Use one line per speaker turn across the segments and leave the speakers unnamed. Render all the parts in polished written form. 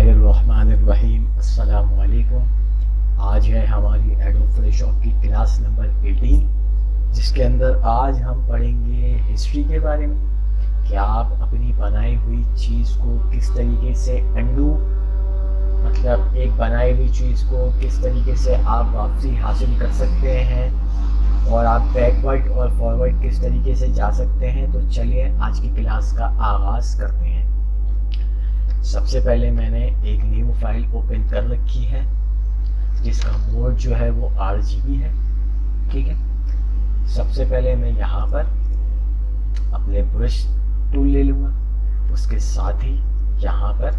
बिस्मिल्लाहिर्रहमानिर्रहीम। अस्सलामु अलैकुम। आज है हमारी एडोब फोटोशॉप की क्लास नंबर 18, जिसके अंदर आज हम पढ़ेंगे हिस्ट्री के बारे में कि आप अपनी बनाई हुई चीज़ को किस तरीके से अंडू, मतलब एक बनाई हुई चीज़ को किस तरीके से आप वापसी हासिल कर सकते हैं और आप बैकवर्ड और फॉरवर्ड किस तरीके से जा सकते हैं। तो चलिए आज की क्लास का आगाज़ करते हैं। सबसे पहले मैंने एक न्यू फाइल ओपन कर रखी है जिसका मोड जो है वो RGB है। ठीक है, सबसे पहले मैं यहाँ पर अपने ब्रश टूल ले लूँगा, उसके साथ ही यहाँ पर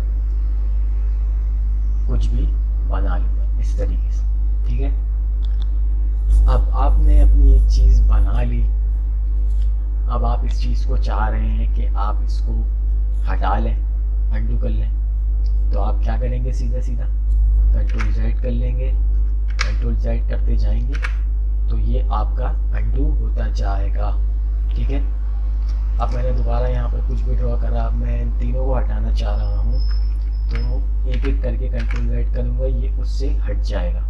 कुछ भी बना लूँगा इस तरीके से। ठीक है, अब आपने अपनी एक चीज़ बना ली। अब आप इस चीज़ को चाह रहे हैं कि आप इसको हटा लें, अंडू कर लें। तो आप क्या करेंगे, सीधा सीधा कंट्रोल Z कर लेंगे। कंट्रोल Z करते जाएंगे तो ये आपका अंडू होता जाएगा। ठीक है, अब मैंने दोबारा यहाँ पर कुछ भी ड्रॉ करा, अब मैं इन तीनों को हटाना चाह रहा हूँ तो एक एक करके कंट्रोल Z करूँगा, ये उससे हट जाएगा।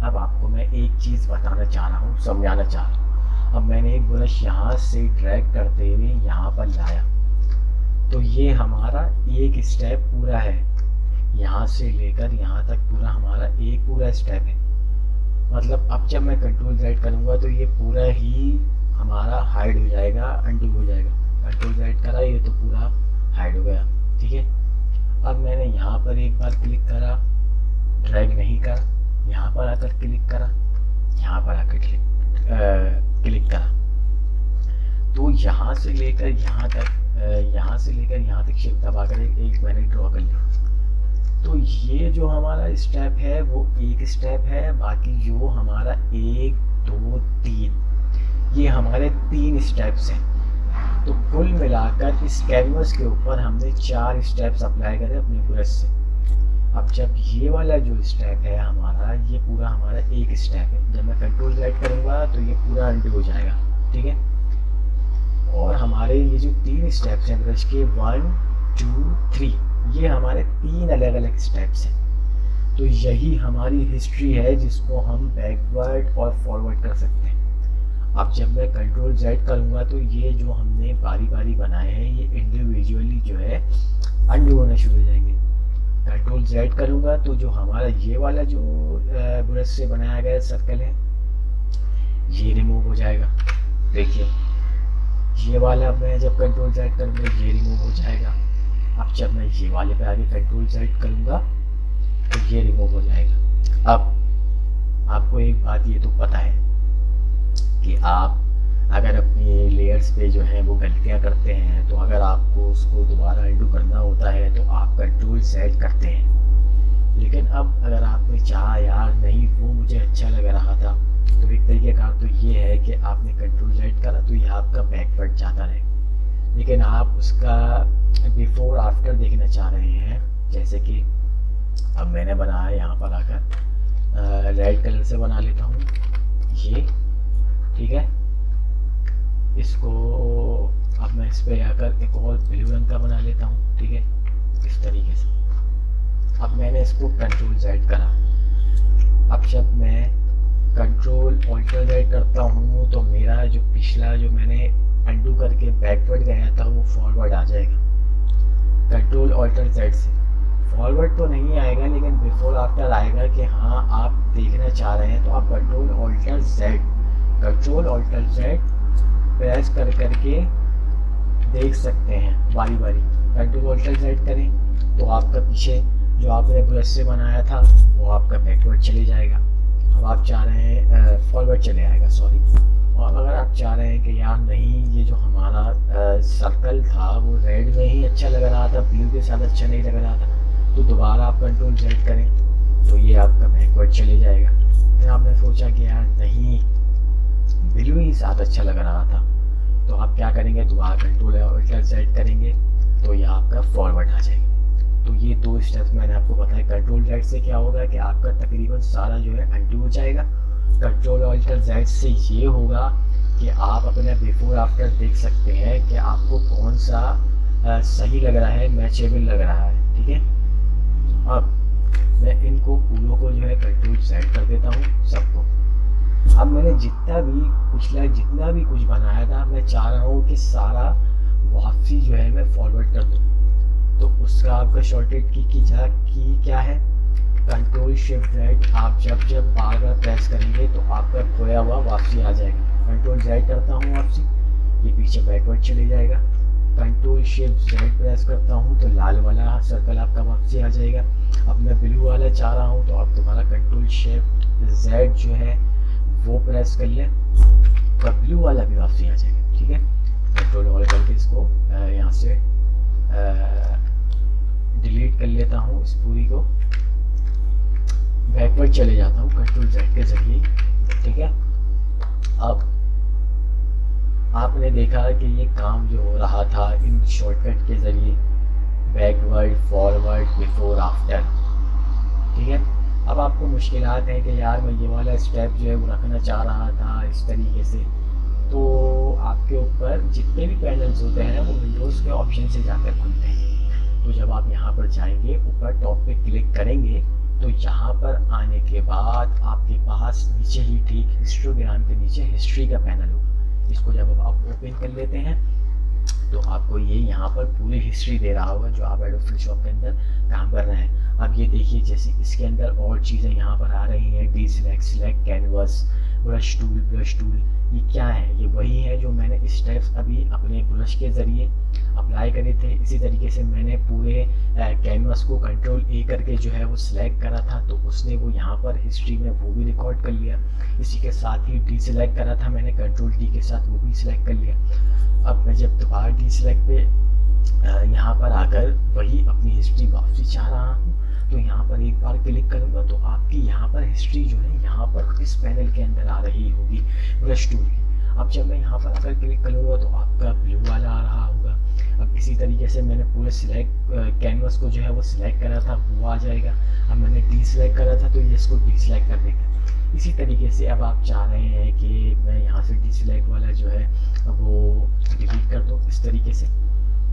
अब आपको मैं एक चीज़ बताना चाह रहा हूँ, समझाना चाह रहा हूँ। अब मैंने एक ब्रश यहाँ से ड्रैग करते हुए यहाँ पर लाया तो ये हमारा एक स्टेप पूरा है, यहाँ से लेकर यहाँ तक पूरा हमारा एक पूरा स्टेप है। मतलब अब जब मैं कंट्रोल Z करूँगा तो ये पूरा ही हमारा हाइड हो जाएगा, अंडू हो जाएगा। कंट्रोल Z करा, ये तो पूरा हाइड हो गया। ठीक है, अब मैंने यहाँ पर एक बार क्लिक करा, ड्रैग नहीं करा, यहाँ पर आकर क्लिक करा, यहाँ पर आकर क्लिक करा, तो यहाँ से लेकर यहाँ तक शिफ्ट दबाकर एक मैंने ड्रॉ कर लिया। तो ये जो हमारा स्टेप है वो एक स्टेप है, बाकी जो हमारा 1 2 3 ये हमारे 3 स्टेप्स हैं। तो कुल मिलाकर इस कैनवस के ऊपर हमने 4 स्टेप्स अप्लाई करे अपने ब्रश से। अब जब ये वाला जो स्टेप है हमारा, ये पूरा हमारा एक स्टेप है। जब मैं कंट्रोल Z करूँगा तो ये पूरा अंडू हो जाएगा। ठीक है, और हमारे ये जो 3 स्टेप्स हैं ब्रश के 1 2 3, ये हमारे 3 अलग अलग स्टेप्स हैं। तो यही हमारी हिस्ट्री है जिसको हम बैकवर्ड और फॉरवर्ड कर सकते हैं। अब जब मैं कंट्रोल Z करूँगा तो ये जो हमने बारी बारी बनाए हैं ये इंडिविजुअली जो है अंडू होना शुरू हो जाएंगे। कंट्रोल Z करूँगा तो जो हमारा ये वाला जो ब्रश से बनाया गया सर्कल है ये रिमूव हो जाएगा। देखिए, ये वाला मैं जब कंट्रोल Z करूँगा ये रिमूव हो जाएगा। अब जब मैं ये वाले पे आगे कंट्रोल Z करूँगा तो ये रिमूव हो जाएगा। अब आपको एक बात ये तो पता है कि आप अगर अपनी लेयर्स पे जो है वो गलतियाँ करते हैं तो अगर आपको उसको दोबारा अंडू करना होता है तो आप कंट्रोल Z करते हैं। लेकिन अब अगर आपने चाहा यार नहीं वो मुझे अच्छा लग रहा था, तो एक तरीके का तो ये है कि आपने कंट्रोल Z करा तो ये आपका बैकवर्ड जाता रहे। लेकिन आप उसका बिफोर आफ्टर देखना चाह रहे हैं, जैसे कि अब मैंने बनाया यहाँ पर आकर रेड कलर से बना लेता हूँ ये। ठीक है, इसको अब मैं इस पर आकर एक और ब्लू रंग का बना लेता हूँ। ठीक है, इस तरीके से। अब मैंने इसको कंट्रोल Z करा। अब जब मैं कंट्रोल ऑल्टर Z करता हूँ तो मेरा जो पिछला जो मैंने अंडू करके बैकवर्ड गया था वो फॉरवर्ड आ जाएगा। कंट्रोल ऑल्टर Z से फॉरवर्ड तो नहीं आएगा लेकिन बिफोर आफ्टर आएगा कि हाँ आप देखना चाह रहे हैं। तो आप कंट्रोल ऑल्टर Z प्रेस कर करके देख सकते हैं बारी बारी। कंट्रोल ऑल्टर Z करें तो आपका पीछे जो आपने ब्रश से बनाया था वो आपका बैकवर्ड चले जाएगा। अब आप चाह रहे हैं फॉरवर्ड चले आएगा, सॉरी। और अगर आप चाह रहे हैं कि यार नहीं ये जो हमारा सर्कल था वो रेड में ही अच्छा लग रहा था, ब्लू के साथ अच्छा नहीं लग रहा था, तो दोबारा आप कंट्रोल Z करें तो ये आपका बैकवर्ड चले जाएगा। फिर आपने सोचा कि यार नहीं ब्लू ही साथ अच्छा लग रहा था, तो आप क्या करेंगे, दोबारा कंट्रोल ऑल्टर Z करेंगे तो ये आपका फॉरवर्ड आ जाएगा। तो ये 2 स्टेप्स मैंने आपको बताया। कंट्रोल Z से क्या होगा कि आपका तकरीबन सारा जो है अंडू हो जाएगा। कंट्रोल ऑल्टर Z से ये होगा कि आप अपने बिफोर आफ्टर देख सकते हैं कि आपको कौन सा सही लग रहा है, मैचेबल लग रहा है। ठीक है, पिछला जितना भी कुछ बनाया था मैं चाह रहा हूँ कि सारा वापसी जो है मैं फॉरवर्ड कर दूँ। तो उसका आपका शॉर्टकट की क्या है, कंट्रोल शिफ्ट जेड। आप जब बार बार प्रेस करेंगे तो आपका खोया हुआ वापसी आ जाएगा। कंट्रोल जेड करता हूँ वापसी, ये पीछे बैकवर्ड चले जाएगा। कंट्रोल शिफ्ट जेड प्रेस करता हूँ तो लाल वाला सर्कल आपका वापसी आ जाएगा। अब मैं ब्लू वाला चाह रहा हूँ तो आप दोबारा कंट्रोल शिफ्ट जेड जो है वो प्रेस कर लें तो ब्लू वाला भी वापसी आ जाएगा। ठीक है, कंट्रोल वाले करके इसको यहाँ से डिलीट कर लेता हूँ, इस पूरी को बैकवर्ड चले जाता हूँ कंट्रोल जेड के जरिए। ठीक है, अब आपने देखा कि ये काम जो हो रहा था इन शॉर्टकट के ज़रिए, बैकवर्ड, फॉरवर्ड, बिफोर, आफ्टर। ठीक है, अब आपको मुश्किलात हैं कि यार मैं ये वाला स्टेप जो है वो रखना चाह रहा था इस तरीके से। तो आपके ऊपर जितने भी पैनल्स होते हैं वो विंडोज़ के ऑप्शन से जाकर खुलते हैं। तो जब आप यहाँ पर जाएंगे, ऊपर टॉप पे क्लिक करेंगे तो यहाँ पर आने के बाद आपके पास नीचे ही ठीक हिस्टोग्राम के नीचे हिस्ट्री का पैनल होगा। इसको जब आप ओपन कर लेते हैं तो आपको ये यहाँ पर पूरी हिस्ट्री दे रहा होगा जो आप एडोब फोटोशॉप के अंदर काम कर रहे हैं। अब ये देखिए, जैसे इसके अंदर और चीज़ें यहाँ पर आ रही हैं, D select canvas, brush tool, ये क्या है? ये वही है जो मैंने स्टेप्स अभी अपने ब्रश के ज़रिए अप्लाई करे थे। इसी तरीके से मैंने पूरे कैनवस को कंट्रोल ए करके जो है वो सिलेक्ट करा था, तो उसने वो यहाँ पर हिस्ट्री में वो भी रिकॉर्ड कर लिया। इसी के साथ ही डी सिलेक्ट करा था मैंने, कंट्रोल डी के साथ वो भी सिलेक्ट कर लिया। अब मैं जब दोबारा डी सिलेक्ट पे यहाँ पर आकर वही अपनी हिस्ट्री वापसी चाह रहा हूँ तो यहाँ पर एक बार क्लिक करूँगा तो आपकी यहाँ पर हिस्ट्री जो है यहाँ पर इस पैनल के अंदर आ रही होगी ब्रश टूल की। अब जब मैं यहाँ पर आकर क्लिक करूँगा तो आपका ब्लू वाला आ रहा होगा। अब इसी तरीके से मैंने पूरे सिलेक्ट कैनवस को जो है वो सिलेक्ट करा था, वो आ जाएगा। अब मैंने डी सिलेक्ट करा था तो ये इसको डी सिलेक्ट कर देगा। इसी तरीके से अब आप चाह रहे हैं कि मैं यहाँ से डी सिलेक्ट वाला जो है वो डिलीट कर दूँ इस तरीके से,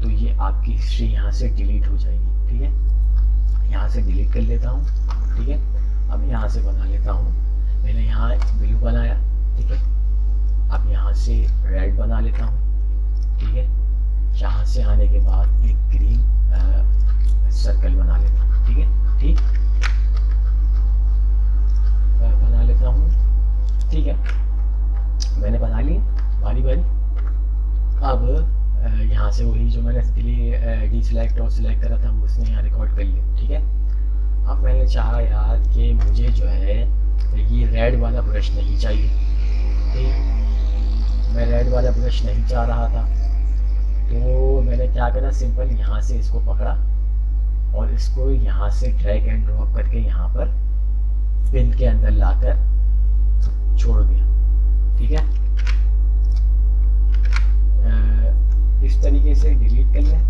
तो ये आपकी हिस्ट्री यहाँ से डिलीट हो जाएगी। ठीक है, यहाँ से डिलीट कर लेता हूँ। ठीक है, अब यहाँ से बना लेता हूँ, मैंने यहाँ ब्लू बनाया। ठीक है, अब यहाँ से रेड बना लेता हूँ। ठीक है, यहाँ से आने के बाद एक ग्रीन सर्कल बना लेता हूँ। ठीक है, ठीक बना लेता हूँ। ठीक है, मैंने बना ली बारी बारी। अब यहाँ से वही जो मैंने इसके लिए डी सिलेक्ट और सिलेक्ट करा था वो उसने यहाँ रिकॉर्ड कर लिया। ठीक है, अब मैंने चाहा यार कि मुझे जो है ये रेड वाला ब्रश नहीं चाहिए। ठीक, मैं रेड वाला ब्रश नहीं चाह रहा था, तो मैंने क्या करा, सिंपल यहाँ से इसको पकड़ा और इसको यहाँ से ड्रैग एंड ड्रॉप करके यहाँ पर पिन के अंदर लाकर छोड़ दिया। ठीक है, इस तरीके से डिलीट कर लें।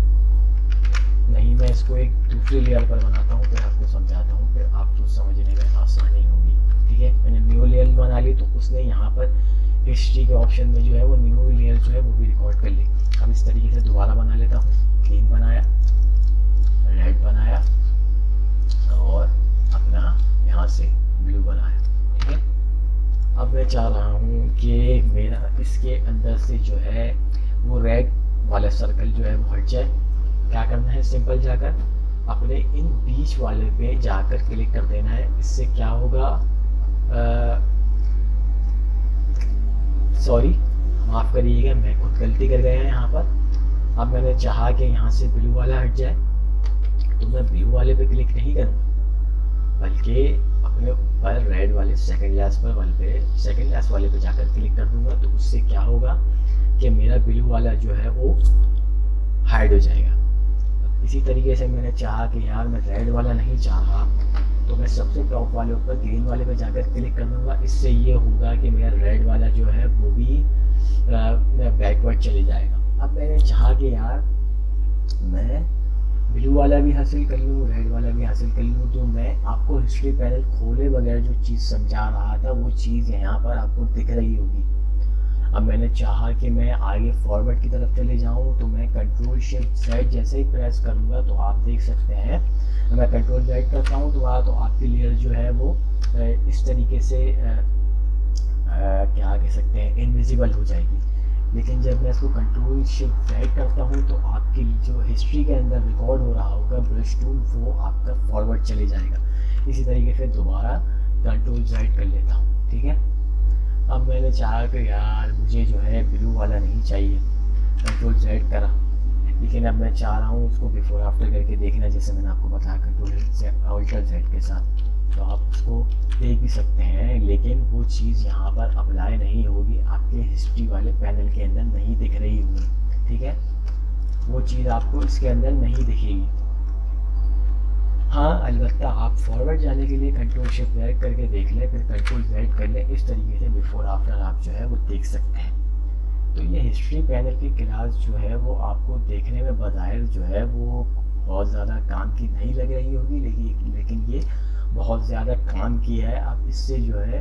नहीं, मैं इसको एक दूसरी लेयर पर बनाता हूँ, फिर आपको समझाता हूँ, फिर आपको समझने में आसानी होगी। ठीक है, मैंने न्यू लेयर बना ली तो उसने यहाँ पर हिस्ट्री के ऑप्शन में जो है वो न्यू लेयर जो है वो भी रिकॉर्ड कर ली। अब इस तरीके से दोबारा बना लेता हूँ। ग्रीन बनाया, रेड बनाया और अपना यहाँ से ब्लू बनाया। ठीक है, अब मैं चाह रहा हूँ कि मेरा इसके अंदर से जो है वो रेड वाला सर्कल जो है वो हट जाए। क्या करना है, सिंपल जाकर अपने इन बीच वाले पे जाकर क्लिक कर देना है। इससे क्या होगा, सॉरी माफ़ करिएगा, मैं खुद गलती कर गया यहाँ पर। अब मैंने चाहा कि यहाँ से ब्लू वाला हट जाए तो मैं ब्लू वाले पे क्लिक नहीं करूँगा, बल्कि अपने ऊपर रेड वाले सेकंड लास्ट वाले पे जाकर क्लिक कर दूँगा। तो उससे क्या होगा कि मेरा ब्लू वाला जो है वो हाइड हो जाएगा। इसी तरीके से मैंने चाहा कि यार मैं रेड वाला नहीं चाह रहा, तो मैं सबसे टॉप वाले ऊपर ग्रीन वाले पे जाकर क्लिक कर दूँगा। इससे ये होगा कि मेरा रेड वाला जो है वो भी बैकवर्ड चले जाएगा। अब मैंने चाहा कि यार मैं ब्लू वाला भी हासिल कर लूँ, रेड वाला भी हासिल कर लूँ, तो मैं आपको हिस्ट्री पैनल खोले बगैर जो चीज़ समझा रहा था वो चीज़ यहाँ पर आपको दिख रही होगी। अब मैंने चाहा कि मैं आगे फॉरवर्ड की तरफ चले जाऊँ, तो मैं कंट्रोल शिफ्ट जेड जैसे ही प्रेस करूँगा तो आप देख सकते हैं मैं कंट्रोल जेड करता हूँ तो आपकी लेयर जो है वो इस तरीके से क्या कह सकते हैं, इनविजिबल हो जाएगी। लेकिन जब मैं इसको कंट्रोल शिफ्ट राइट करता हूँ तो आपकी जो हिस्ट्री के अंदर रिकॉर्ड हो रहा होगा ब्रश टूल, वो आपका फॉरवर्ड चले जाएगा। इसी तरीके से दोबारा कंट्रोल राइट कर लेता हूँ, ठीक है। अब मैंने चाहा कि यार मुझे जो है ब्लू वाला नहीं चाहिए, कंट्रोल राइट करा, लेकिन अब मैं चाह रहा हूँ उसको बिफोर आफ्टर करके देखना, जैसे मैंने आपको बताया कंट्रोल अल्टर जेड के साथ। तो आप उसको देख भी सकते हैं, लेकिन वो चीज़ यहाँ पर अप्लाई नहीं होगी, आपके हिस्ट्री वाले पैनल के अंदर नहीं दिख रही होगी, ठीक है। वो चीज़ आपको इसके अंदर नहीं दिखेगी। हाँ, अलबत्ता आप फॉरवर्ड जाने के लिए कंट्रोल शिफ्ट राइट करके देख लें, फिर कंट्रोल राइट कर लें, इस तरीके से बिफोर आफ्टर आप जो है वो देख सकते हैं। तो ये हिस्ट्री पैनल की क्लास जो है वो आपको देखने में बज़ाहिर जो है वो बहुत ज़्यादा काम की नहीं लग रही होगी, लेकिन ये बहुत ज़्यादा काम की है। आप इससे जो है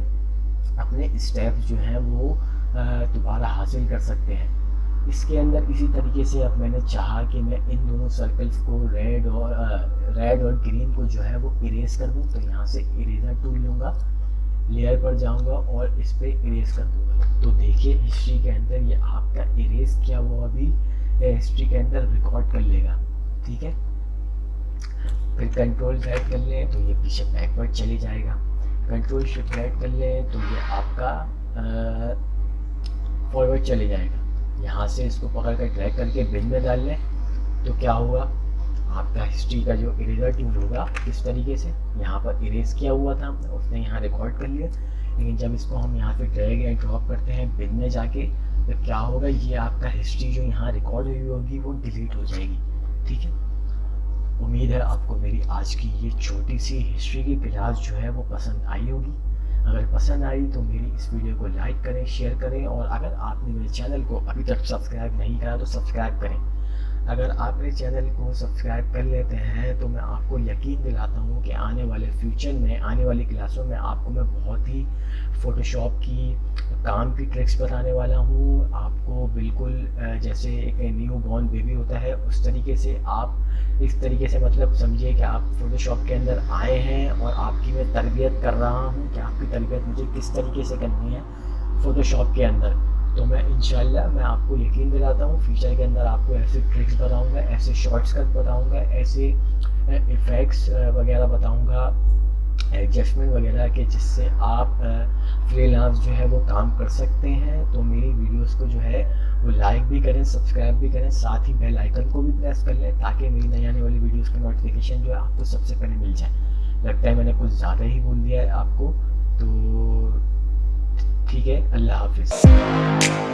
अपने स्टेप्स जो हैं वो दोबारा हासिल कर सकते हैं। इसके अंदर इसी तरीके से अब मैंने चाहा कि मैं इन दोनों सर्कल्स को रेड और ग्रीन को जो है वो इरेज कर दूँ, तो यहाँ से इरेजर टूल लूँगा, लेयर पर जाऊँगा और इस पर इरेज कर दूँगा। तो देखिए हिस्ट्री के अंदर ये आपका इरेज किया वो अभी हिस्ट्री के अंदर रिकॉर्ड कर लेगा, ठीक है। फिर कंट्रोल राइट कर लें तो ये पीछे बैकवर्ड चले जाएगा, कंट्रोल शिफ्ट राइट कर लें तो ये आपका फॉरवर्ड चले जाएगा। यहाँ से इसको पकड़ कर ड्रैग करके बिन में डाल लें तो क्या होगा, आपका हिस्ट्री का जो इरेजर टूल होगा इस तरीके से यहाँ पर इरेज किया हुआ था हमने, उसने यहाँ रिकॉर्ड कर लिया। लेकिन जब इसको हम यहाँ पे ड्रैग एंड ड्रॉप करते हैं बिन में जाके, तो क्या होगा, ये आपका हिस्ट्री जो यहाँ रिकॉर्ड हुई होगी वो डिलीट हो जाएगी, ठीक है। उम्मीद है आपको मेरी आज की ये छोटी सी हिस्ट्री की क्लास जो है वो पसंद आई होगी। अगर पसंद आई तो मेरी इस वीडियो को लाइक करें, शेयर करें, और अगर आपने मेरे चैनल को अभी तक सब्सक्राइब नहीं करा तो सब्सक्राइब करें। अगर आप मेरे चैनल को सब्सक्राइब कर लेते हैं तो मैं आपको यकीन दिलाता हूँ कि आने वाले फ्यूचर में, आने वाली क्लासों में आपको मैं बहुत ही फ़ोटोशॉप की काम की ट्रिक्स बताने वाला हूँ। आपको बिल्कुल जैसे एक न्यू बॉर्न बेबी होता है उस तरीके से, आप इस तरीके से मतलब समझिए कि आप फ़ोटोशॉप के अंदर आए हैं और आपकी मैं तरबियत कर रहा हूँ कि आपकी तरबियत मुझे किस तरीके से करनी है फ़ोटोशॉप के अंदर। तो मैं इंशाल्लाह मैं आपको यकीन दिलाता हूँ फ्यूचर के अंदर आपको ऐसे ट्रिक्स बताऊँगा, ऐसे शॉर्टकट बताऊँगा, ऐसे इफ़ेक्ट्स वगैरह बताऊँगा, एडजस्टमेंट वगैरह के, जिससे आप फ्रीलांस जो है वो काम कर सकते हैं। तो मेरी वीडियोस को जो है वो लाइक भी करें, सब्सक्राइब भी करें, साथ ही बेल आइकन को भी प्रेस कर लें ताकि मेरी नई आने वाली वीडियोस की नोटिफिकेशन जो है आपको सबसे पहले मिल जाए। लगता है मैंने कुछ ज़्यादा ही बोल दिया है आपको, तो ठीक है, अल्लाह हाफिज़।